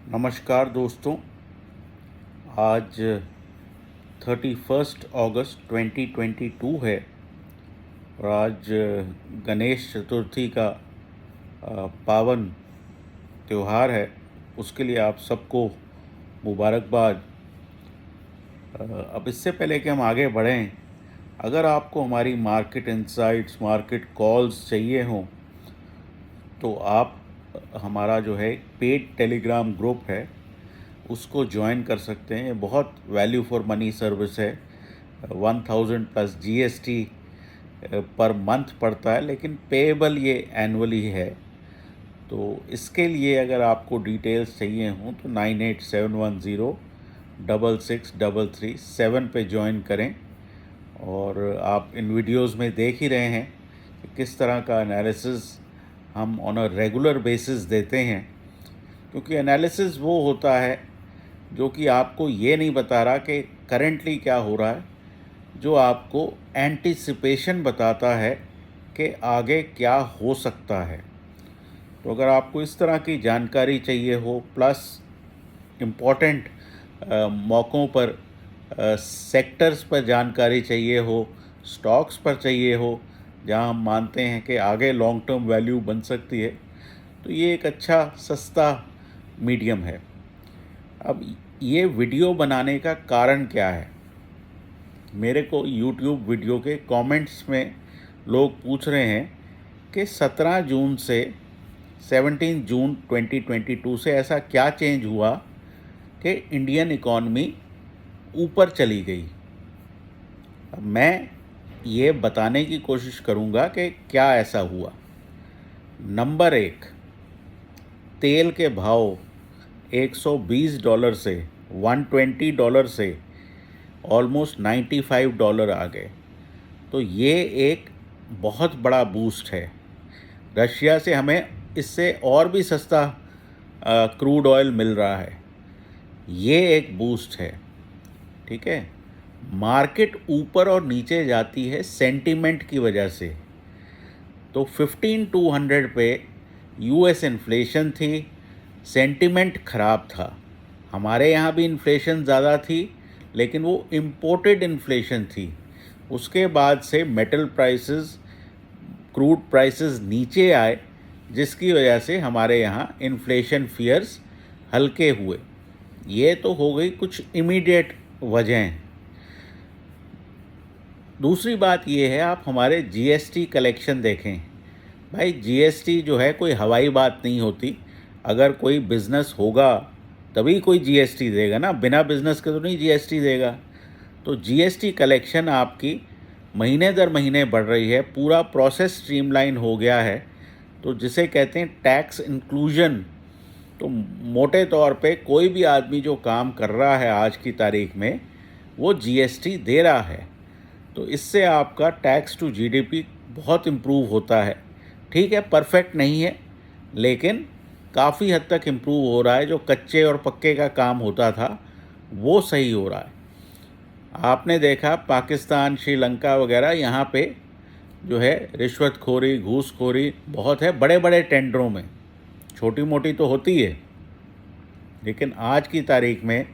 नमस्कार दोस्तों। आज 31 अगस्त 2022 है और आज गणेश चतुर्थी का पावन त्यौहार है। उसके लिए आप सबको मुबारकबाद। अब इससे पहले कि हम आगे बढ़ें, अगर आपको हमारी मार्केट इंसाइट्स, मार्केट कॉल्स चाहिए हों तो आप हमारा जो है पेड टेलीग्राम ग्रुप है उसको ज्वाइन कर सकते हैं। बहुत वैल्यू फॉर मनी सर्विस है। 1000 प्लस जीएसटी पर मंथ पड़ता है, लेकिन पेएबल ये एनुअली है। तो इसके लिए अगर आपको डिटेल्स चाहिए हों तो 9871066337 पे ज्वाइन करें। और आप इन वीडियोस में देख ही रहे हैं कि किस तरह का एनालिसिस हम ऑन अ रेगुलर बेसिस देते हैं, क्योंकि एनालिसिस वो होता है जो कि आपको ये नहीं बता रहा कि करेंटली क्या हो रहा है, जो आपको एंटिसिपेशन बताता है कि आगे क्या हो सकता है। तो अगर आपको इस तरह की जानकारी चाहिए हो, प्लस इम्पॉर्टेंट मौक़ों पर सेक्टर्स पर जानकारी चाहिए हो, स्टॉक्स पर चाहिए हो जहां हम मानते हैं कि आगे लॉन्ग टर्म वैल्यू बन सकती है, तो ये एक अच्छा सस्ता मीडियम है। अब ये वीडियो बनाने का कारण क्या है? मेरे को यूट्यूब वीडियो के कमेंट्स में लोग पूछ रहे हैं कि 17 जून से 17 जून 2022 से ऐसा क्या चेंज हुआ कि इंडियन इकॉनमी ऊपर चली गई। अब मैं ये बताने की कोशिश करूँगा कि क्या ऐसा हुआ। नंबर एक, तेल के भाव $120 से $120 से ऑलमोस्ट $95 आ गए। तो ये एक बहुत बड़ा बूस्ट है। रशिया से हमें इससे और भी सस्ता क्रूड ऑयल मिल रहा है। ये एक बूस्ट है, ठीक है। मार्केट ऊपर और नीचे जाती है सेंटीमेंट की वजह से। तो 15,200 पे यूएस इन्फ्लेशन थी, सेंटीमेंट ख़राब था। हमारे यहाँ भी इन्फ्लेशन ज़्यादा थी, लेकिन वो इम्पोर्टेड इन्फ्लेशन थी। उसके बाद से मेटल प्राइसेस, क्रूड प्राइसेस नीचे आए, जिसकी वजह से हमारे यहाँ इन्फ्लेशन फियर्स हल्के हुए। ये तो हो गई कुछ इमीडिएट वजहें। दूसरी बात ये है, आप हमारे जीएसटी कलेक्शन देखें। भाई जीएसटी जो है कोई हवाई बात नहीं होती। अगर कोई बिज़नेस होगा तभी कोई जीएसटी देगा ना, बिना बिज़नेस के तो नहीं जीएसटी देगा। तो जीएसटी कलेक्शन आपकी महीने दर महीने बढ़ रही है। पूरा प्रोसेस स्ट्रीमलाइन हो गया है। तो जिसे कहते हैं टैक्स इंक्लूजन, तो मोटे तौर पे कोई भी आदमी जो काम कर रहा है आज की तारीख में, वो जीएसटी दे रहा है। तो इससे आपका टैक्स टू जीडीपी बहुत इम्प्रूव होता है। ठीक है, परफेक्ट नहीं है, लेकिन काफ़ी हद तक इम्प्रूव हो रहा है। जो कच्चे और पक्के का काम होता था वो सही हो रहा है। आपने देखा पाकिस्तान, श्रीलंका वगैरह, यहाँ पे जो है रिश्वतखोरी, घूसखोरी बहुत है बड़े बड़े टेंडरों में। छोटी मोटी तो होती है, लेकिन आज की तारीख में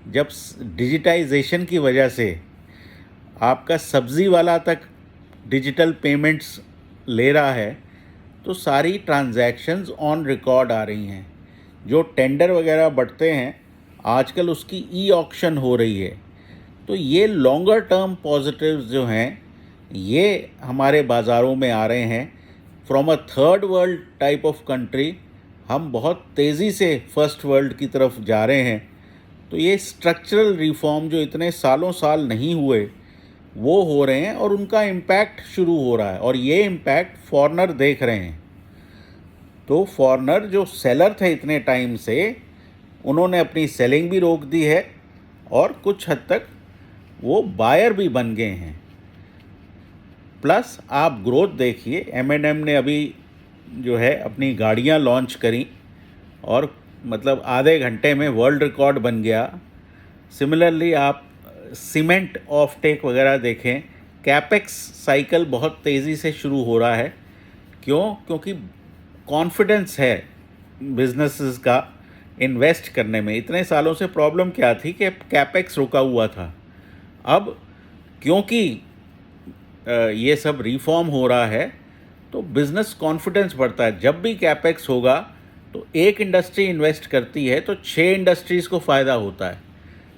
जब डिजिटाइजेशन की वजह से आपका सब्ज़ी वाला तक डिजिटल पेमेंट्स ले रहा है, तो सारी ट्रांजैक्शंस ऑन रिकॉर्ड आ रही हैं। जो टेंडर वगैरह बढ़ते हैं आजकल, उसकी ई ऑक्शन हो रही है। तो ये लॉन्गर टर्म पॉजिटिव्स जो हैं, ये हमारे बाज़ारों में आ रहे हैं। From a third world type of country हम बहुत तेज़ी से फर्स्ट वर्ल्ड की तरफ जा रहे हैं। तो ये स्ट्रक्चरल रिफॉर्म जो इतने सालों साल नहीं हुए, वो हो रहे हैं और उनका इम्पैक्ट शुरू हो रहा है। और ये इम्पैक्ट फॉरेनर देख रहे हैं। तो फॉरेनर जो सेलर थे इतने टाइम से, उन्होंने अपनी सेलिंग भी रोक दी है और कुछ हद तक वो बायर भी बन गए हैं। प्लस आप ग्रोथ देखिए, M&M ने अभी जो है अपनी गाड़ियां लॉन्च करी और मतलब आधे घंटे में वर्ल्ड रिकॉर्ड बन गया। सिमिलरली आप सीमेंट ऑफ टेक वगैरह देखें, कैपेक्स साइकिल बहुत तेज़ी से शुरू हो रहा है। क्यों? क्योंकि कॉन्फिडेंस है बिजनेसेस का इन्वेस्ट करने में। इतने सालों से प्रॉब्लम क्या थी कि कैपेक्स रुका हुआ था। अब क्योंकि ये सब रिफॉर्म हो रहा है तो बिज़नेस कॉन्फिडेंस बढ़ता है। जब भी कैपेक्स होगा तो एक इंडस्ट्री इन्वेस्ट करती है तो 6 इंडस्ट्रीज़ को फ़ायदा होता है।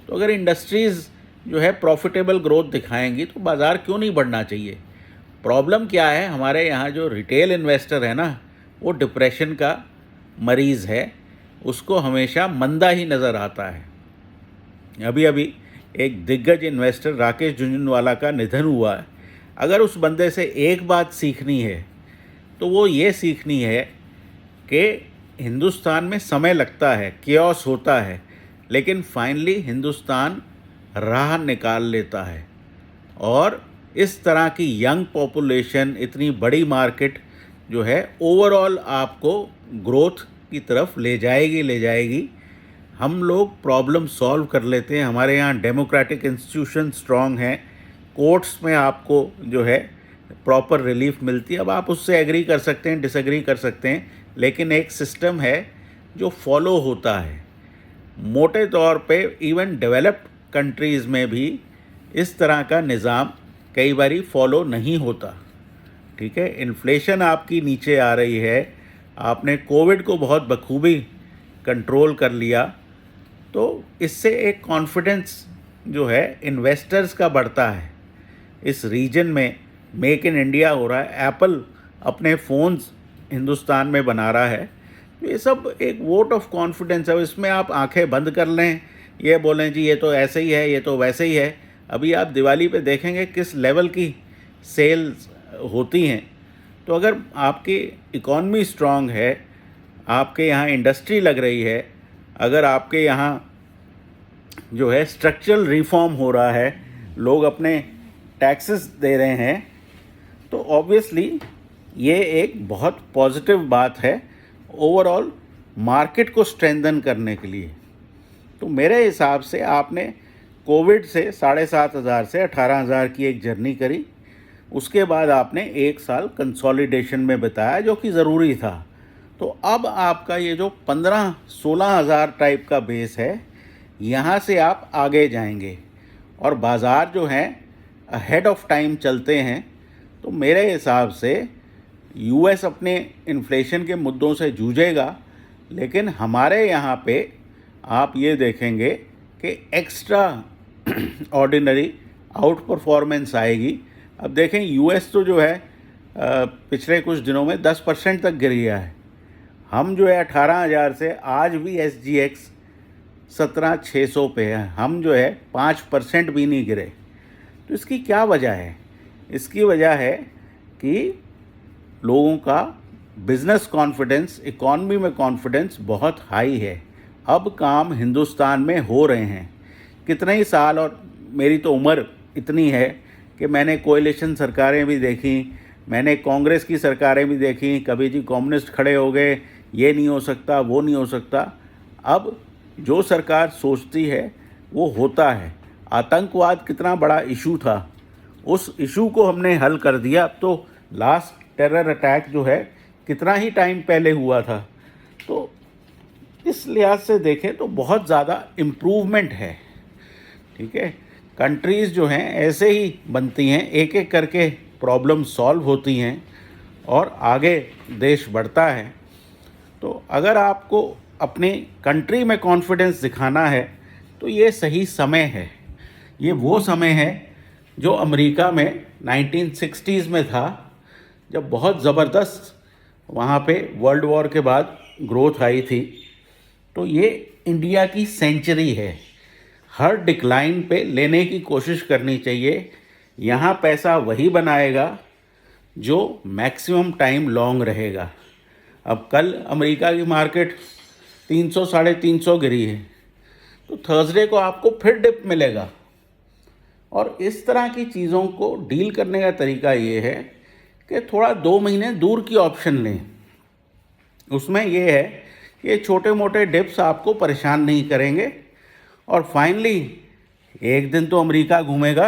तो अगर इंडस्ट्रीज़ जो है प्रॉफिटेबल ग्रोथ दिखाएंगी तो बाज़ार क्यों नहीं बढ़ना चाहिए। प्रॉब्लम क्या है, हमारे यहाँ जो रिटेल इन्वेस्टर है ना, वो डिप्रेशन का मरीज़ है, उसको हमेशा मंदा ही नज़र आता है। अभी अभी एक दिग्गज इन्वेस्टर राकेश झुंझुनवाला का निधन हुआ है। अगर उस बंदे से एक बात सीखनी है तो वो ये सीखनी है कि हिंदुस्तान में समय लगता है, केओस होता है, लेकिन फाइनली हिंदुस्तान राह निकाल लेता है। और इस तरह की यंग पॉपुलेशन, इतनी बड़ी मार्केट जो है ओवरऑल आपको ग्रोथ की तरफ ले जाएगी। हम लोग प्रॉब्लम सॉल्व कर लेते हैं। हमारे यहाँ डेमोक्रेटिक इंस्टीट्यूशन स्ट्रॉन्ग हैं, कोर्ट्स में आपको जो है प्रॉपर रिलीफ मिलती है। अब आप उससे एग्री कर सकते हैं, डिसएग्री कर सकते हैं, लेकिन एक सिस्टम है जो फॉलो होता है। मोटे तौर पे इवन डेवलप्ड कंट्रीज़ में भी इस तरह का निज़ाम कई बारी फॉलो नहीं होता। ठीक है, इन्फ्लेशन आपकी नीचे आ रही है, आपने कोविड को बहुत बखूबी कंट्रोल कर लिया, तो इससे एक कॉन्फिडेंस जो है इन्वेस्टर्स का बढ़ता है। इस रीजन में मेक इन इंडिया हो रहा है, एप्पल अपने फ़ोन्स हिंदुस्तान में बना रहा है। ये सब एक वोट ऑफ कॉन्फिडेंस है। इसमें आप आंखें बंद कर लें, ये बोलें जी ये तो ऐसे ही है, ये तो वैसे ही है। अभी आप दिवाली पे देखेंगे किस लेवल की सेल्स होती हैं। तो अगर आपकी इकॉनमी स्ट्रांग है, आपके यहाँ इंडस्ट्री लग रही है, अगर आपके यहाँ जो है स्ट्रक्चरल रिफॉर्म हो रहा है, लोग अपने टैक्सेस दे रहे हैं, तो ऑब्वियसली ये एक बहुत पॉजिटिव बात है ओवरऑल मार्केट को स्ट्रेंथन करने के लिए। तो मेरे हिसाब से आपने कोविड से 7,500 से 18,000 की एक जर्नी करी, उसके बाद आपने 1 साल कंसोलिडेशन में बिताया जो कि ज़रूरी था। तो अब आपका ये जो 15-16 हज़ार टाइप का बेस है, यहाँ से आप आगे जाएंगे और बाज़ार जो हैं अहेड ऑफ टाइम चलते हैं। तो मेरे हिसाब से यूएस अपने इन्फ्लेशन के मुद्दों से जूझेगा, लेकिन हमारे यहाँ पे आप ये देखेंगे कि एक्स्ट्रा ऑर्डिनरी आउट परफॉर्मेंस आएगी। अब देखें यूएस तो जो है पिछले कुछ दिनों में 10% तक गिर गया है। हम जो है 18,000 से आज भी SGX 17,600 पे है, हम जो है 5% भी नहीं गिरे। तो इसकी क्या वजह है? इसकी वजह है कि लोगों का बिज़नेस कॉन्फिडेंस, इकॉनमी में कॉन्फिडेंस बहुत हाई है। अब काम हिंदुस्तान में हो रहे हैं। कितने ही साल, और मेरी तो उम्र इतनी है कि मैंने कोएलिशन सरकारें भी देखी, मैंने कांग्रेस की सरकारें भी देखी। कभी जी कम्युनिस्ट खड़े हो गए, ये नहीं हो सकता, वो नहीं हो सकता। अब जो सरकार सोचती है वो होता है। आतंकवाद कितना बड़ा इशू था, उस इशू को हमने हल कर दिया। अब तो लास्ट टेरर अटैक जो है कितना ही टाइम पहले हुआ था। तो इस लिहाज से देखें तो बहुत ज़्यादा इम्प्रूवमेंट है। ठीक है, कंट्रीज़ जो हैं ऐसे ही बनती हैं, एक एक करके प्रॉब्लम सॉल्व होती हैं और आगे देश बढ़ता है। तो अगर आपको अपनी कंट्री में कॉन्फिडेंस दिखाना है तो ये सही समय है। ये वो समय है जो अमेरिका में 1960s में था, जब बहुत ज़बरदस्त वहाँ पे वर्ल्ड वॉर के बाद ग्रोथ आई थी। तो ये इंडिया की सेंचुरी है। हर डिक्लाइन पे लेने की कोशिश करनी चाहिए। यहाँ पैसा वही बनाएगा जो मैक्सिमम टाइम लॉन्ग रहेगा। अब कल अमेरिका की मार्केट 300-350 गिरी है, तो थर्सडे को आपको फिर डिप मिलेगा। और इस तरह की चीज़ों को डील करने का तरीका ये है कि थोड़ा 2 महीने दूर की ऑप्शन लें। उसमें ये है कि छोटे मोटे डिप्स आपको परेशान नहीं करेंगे। और फाइनली एक दिन तो अमेरिका घूमेगा,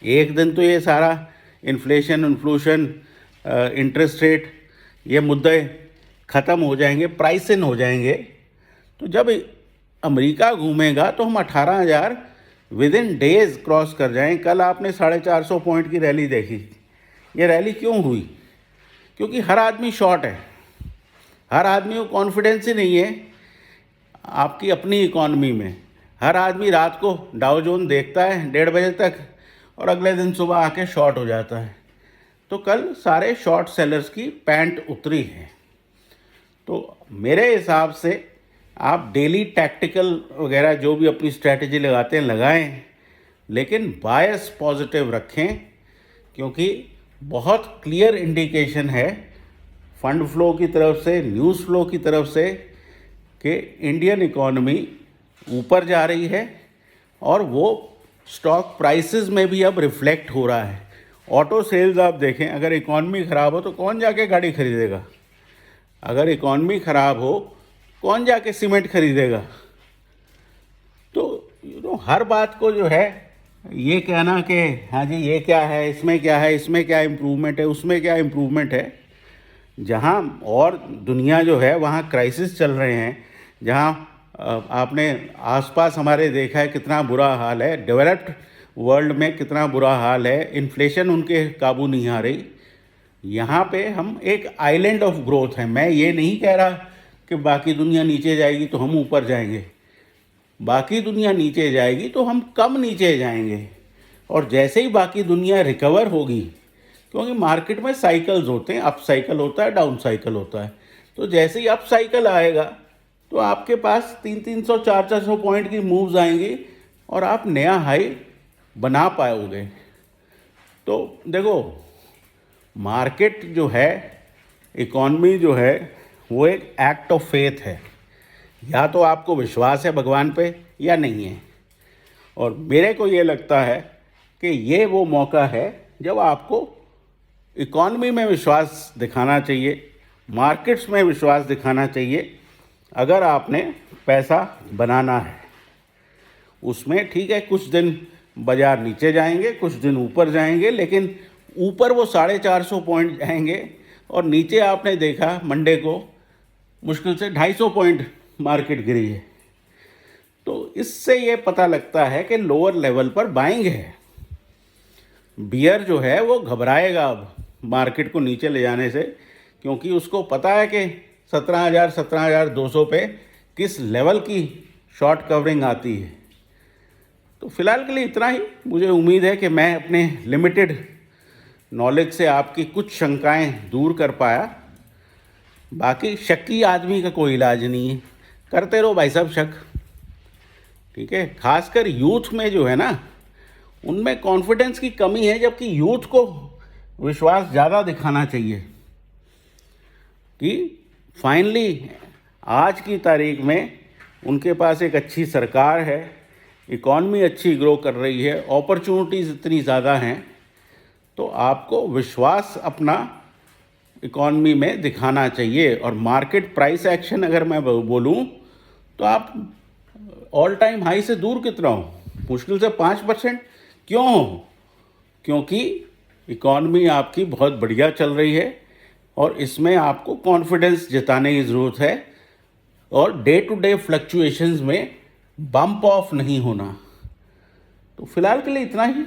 एक दिन तो ये सारा इन्फ्लेशन, इंटरेस्ट रेट, ये मुद्दे ख़त्म हो जाएंगे, प्राइस इन हो जाएंगे। तो जब अमेरिका घूमेगा तो हम 18,000 विद इन डेज क्रॉस कर जाएं। कल आपने 450 पॉइंट की रैली देखी। ये रैली क्यों हुई? क्योंकि हर आदमी शॉर्ट है, हर आदमी को कॉन्फिडेंस ही नहीं है आपकी अपनी इकॉनमी में। हर आदमी रात को डाउ जोन देखता है 1:30 बजे तक और अगले दिन सुबह आके शॉर्ट हो जाता है। तो कल सारे शॉर्ट सेलर्स की पैंट उतरी है। तो मेरे हिसाब से आप डेली टैक्टिकल वगैरह जो भी अपनी स्ट्रैटेजी लगाते हैं लगाएं, लेकिन बायस पॉजिटिव रखें, क्योंकि बहुत क्लियर इंडिकेशन है फंड फ्लो की तरफ से, न्यूज़ फ्लो की तरफ से कि इंडियन इकॉनमी ऊपर जा रही है और वो स्टॉक प्राइसेस में भी अब रिफ्लेक्ट हो रहा है। ऑटो सेल्स आप देखें, अगर इकॉनमी ख़राब हो तो कौन जाके गाड़ी खरीदेगा? अगर इकॉनमी ख़राब हो कौन जाके सीमेंट खरीदेगा? तो हर बात को जो है ये कहना कि हाँ जी ये क्या है, इसमें क्या है, इसमें क्या इम्प्रूवमेंट है, उसमें क्या इम्प्रूवमेंट है। जहाँ और दुनिया जो है वहाँ क्राइसिस चल रहे हैं, जहाँ आपने आसपास हमारे देखा है कितना बुरा हाल है, डेवलप्ड वर्ल्ड में कितना बुरा हाल है, इन्फ्लेशन उनके काबू नहीं आ रही। यहाँ पे हम एक आइलैंड ऑफ ग्रोथ है। मैं ये नहीं कह रहा कि बाकी दुनिया नीचे जाएगी तो हम ऊपर जाएंगे, बाकी दुनिया नीचे जाएगी तो हम कम नीचे जाएंगे। और जैसे ही बाकी दुनिया रिकवर होगी, क्योंकि मार्केट में साइकिल्स होते हैं, अप साइकिल होता है, डाउन साइकिल होता है, तो जैसे ही अप साइकिल आएगा तो आपके पास 300 400 पॉइंट की मूव्स आएंगी और आप नया हाई बना पाओगे। तो देखो, मार्केट जो है, इकॉनमी जो है, वो एक एक्ट ऑफ फेथ है। या तो आपको विश्वास है भगवान पे या नहीं है। और मेरे को ये लगता है कि ये वो मौका है जब आपको इकॉनमी में विश्वास दिखाना चाहिए, मार्केट्स में विश्वास दिखाना चाहिए। अगर आपने पैसा बनाना है उसमें, ठीक है, कुछ दिन बाज़ार नीचे जाएंगे, कुछ दिन ऊपर जाएंगे, लेकिन ऊपर वो 450 पॉइंट जाएंगे और नीचे आपने देखा मंडे को मुश्किल से 250 पॉइंट मार्केट गिरी है। तो इससे ये पता लगता है कि लोअर लेवल पर बाइंग है। बियर जो है वो घबराएगा अब मार्केट को नीचे ले जाने से, क्योंकि उसको पता है कि 17,000 17,200 पे किस लेवल की शॉर्ट कवरिंग आती है। तो फिलहाल के लिए इतना ही। मुझे उम्मीद है कि मैं अपने लिमिटेड नॉलेज से आपकी कुछ शंकाएं दूर कर पाया। बाकी शक्की आदमी का कोई इलाज नहीं है, करते रहो भाई साहब शक, ठीक है। खासकर यूथ में जो है ना, उनमें कॉन्फिडेंस की कमी है, जबकि यूथ को विश्वास ज़्यादा दिखाना चाहिए कि फाइनली आज की तारीख में उनके पास एक अच्छी सरकार है, इकॉनमी अच्छी ग्रो कर रही है, अपॉर्चुनिटीज़ इतनी ज़्यादा हैं। तो आपको विश्वास अपना इकॉनमी में दिखाना चाहिए। और मार्केट प्राइस एक्शन अगर मैं बोलूं तो आप ऑल टाइम हाई से दूर कितना हो, मुश्किल से 5%। क्यों हो? क्योंकि इकॉनमी आपकी बहुत बढ़िया चल रही है और इसमें आपको कॉन्फिडेंस जताने की ज़रूरत है और डे टू डे फ्लक्चुएशंस में बम्प ऑफ नहीं होना। तो फिलहाल के लिए इतना ही।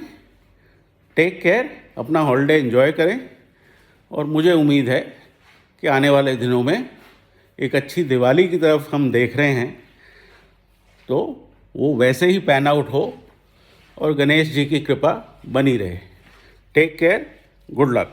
टेक केयर, अपना हॉलीडे एंजॉय करें और मुझे उम्मीद है कि आने वाले दिनों में एक अच्छी दिवाली की तरफ हम देख रहे हैं, तो वो वैसे ही पैन आउट हो और गणेश जी की कृपा बनी रहे। Take care, good luck.